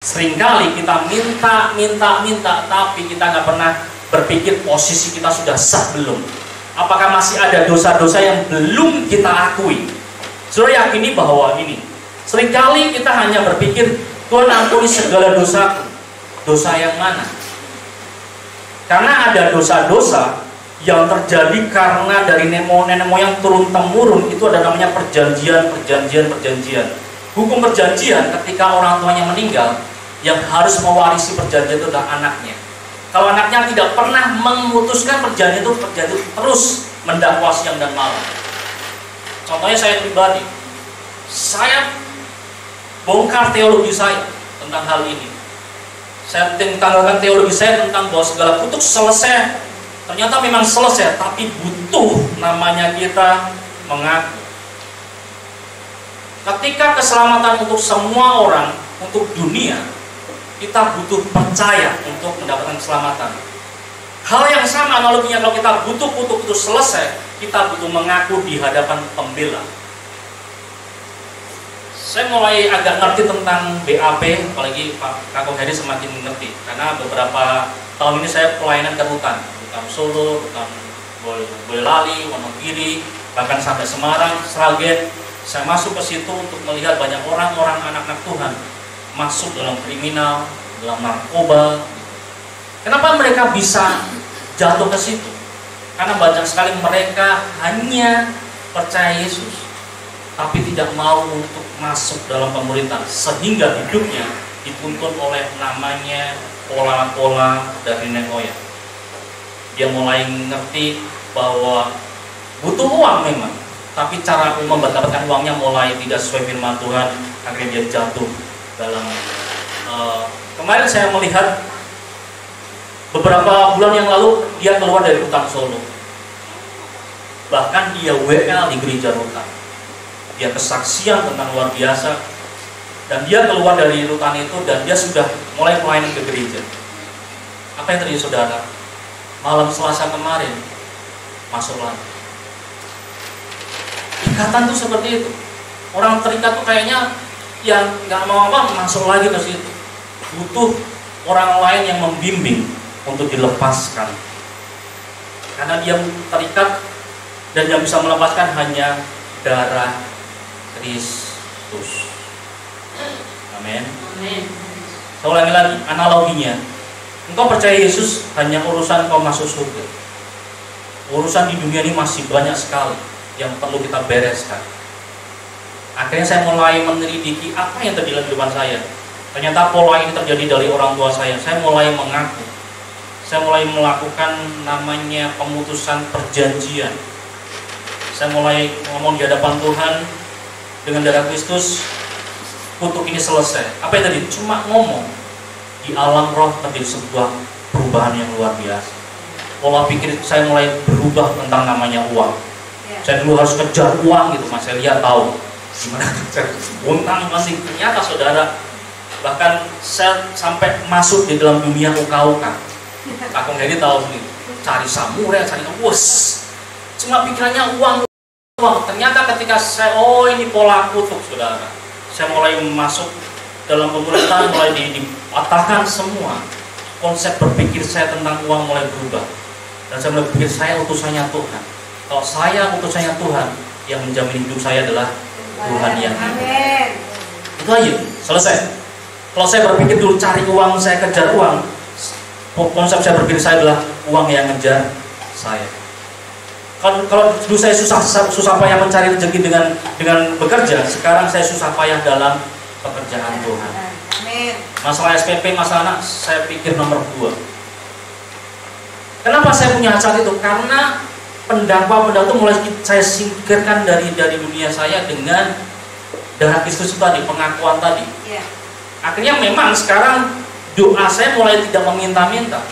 Seringkali kita minta, tapi kita nggak pernah berpikir posisi kita sudah sah belum. Apakah masih ada dosa-dosa yang belum kita akui? Saudara yakini bahwa ini. Seringkali kita hanya berpikir, Tuhan ampuni segala dosaku. Dosa yang mana? Karena ada dosa-dosa yang terjadi karena dari nenek moyang turun-temurun, itu ada namanya perjanjian. Hukum perjanjian, ketika orang tuanya meninggal, yang harus mewarisi perjanjian itu adalah anaknya. Kalau anaknya tidak pernah memutuskan perjanjian itu terus mendakwa siang dan malam. Contohnya saya pribadi, saya bongkar teologi saya tentang hal ini. Saya tanggalkan teologi saya tentang bahwa segala kutuk selesai. Ternyata memang selesai, tapi butuh namanya kita mengaku. Ketika keselamatan untuk semua orang, untuk dunia, kita butuh percaya untuk mendapatkan keselamatan. Hal yang sama analoginya kalau kita butuh kutuk itu selesai, kita butuh mengaku di hadapan pembela. Saya mulai agak ngerti tentang BAP, apalagi Pak Kakung Heri semakin mengerti, karena beberapa tahun ini saya pelayanan ke rutan Solo, rutan Boyolali, Wonogiri, bahkan sampai Semarang, Sragen. Saya masuk ke situ untuk melihat banyak orang-orang anak-anak Tuhan masuk dalam kriminal, dalam narkoba. Kenapa mereka bisa jatuh ke situ? Karena banyak sekali mereka hanya percaya Yesus, tapi tidak mau untuk masuk dalam pemerintahan, sehingga hidupnya dituntun oleh namanya pola-pola dari nenek moyang. Dia mulai ngerti bahwa butuh uang memang, tapi cara mendapatkan uangnya mulai tidak sesuai firman Tuhan, akhirnya dia jatuh dalam. Kemarin saya melihat beberapa bulan yang lalu dia keluar dari rutan Solo, bahkan dia WL di gereja rutan. Dia kesaksian tentang luar biasa, dan dia keluar dari rutan itu dan dia sudah mulai pelayanan ke gereja. Apa yang terjadi saudara? Malam Selasa kemarin masuk lagi. Ikatan tuh seperti itu. Orang terikat tuh kayaknya yang nggak mau apa masuk lagi ke situ. Butuh orang lain yang membimbing untuk dilepaskan. Karena dia terikat dan yang bisa melepaskan hanya darah Kristus. Amin. Saya ulangi lagi analoginya. Engkau percaya Yesus hanya urusan kau masuk surga. Urusan di dunia ini masih banyak sekali yang perlu kita bereskan. Akhirnya saya mulai menyelidiki apa yang terjadi dalam kehidupan saya. Ternyata pola ini terjadi dari orang tua saya. Saya mulai mengaku. Saya mulai melakukan namanya pemutusan perjanjian. Saya mulai ngomong di hadapan Tuhan, dengan darah Kristus, kutuk ini selesai. Apa yang tadi? Cuma ngomong. Di alam roh terjadi sebuah perubahan yang luar biasa. Pola pikir saya mulai berubah tentang namanya uang. Saya dulu harus kejar uang gitu, Mas. Saya lihat tahu gimana kejar utang masih. Ternyata saudara, bahkan saya sampai masuk di dalam dunia uka-uka. Kakung Heri tahu sendiri, cari samurai, cari bos. Cuma pikirannya uang. Ternyata ketika saya, ini pola kutuk saudara. Saya mulai masuk dalam pemerintahan, mulai dipatahkan semua. Konsep berpikir saya tentang uang mulai berubah. Dan saya mulai berpikir saya utusannya Tuhan. Kalau saya utusannya Tuhan, yang menjamin hidup saya adalah Tuhan yang hidup. Itu aja, selesai. Kalau saya berpikir dulu cari uang, saya kejar uang, konsep saya berpikir saya adalah uang yang ngejar saya. Kalau dulu saya susah payah mencari rezeki dengan bekerja, sekarang saya susah payah dalam pekerjaan Tuhan. Masalah SPP, masalah anak, saya pikir nomor 2. Kenapa saya punya hasrat itu? Karena pendakwa itu mulai saya singkirkan dari dunia saya dengan darah Kristus tadi, pengakuan tadi. Akhirnya memang sekarang doa saya mulai tidak meminta-minta.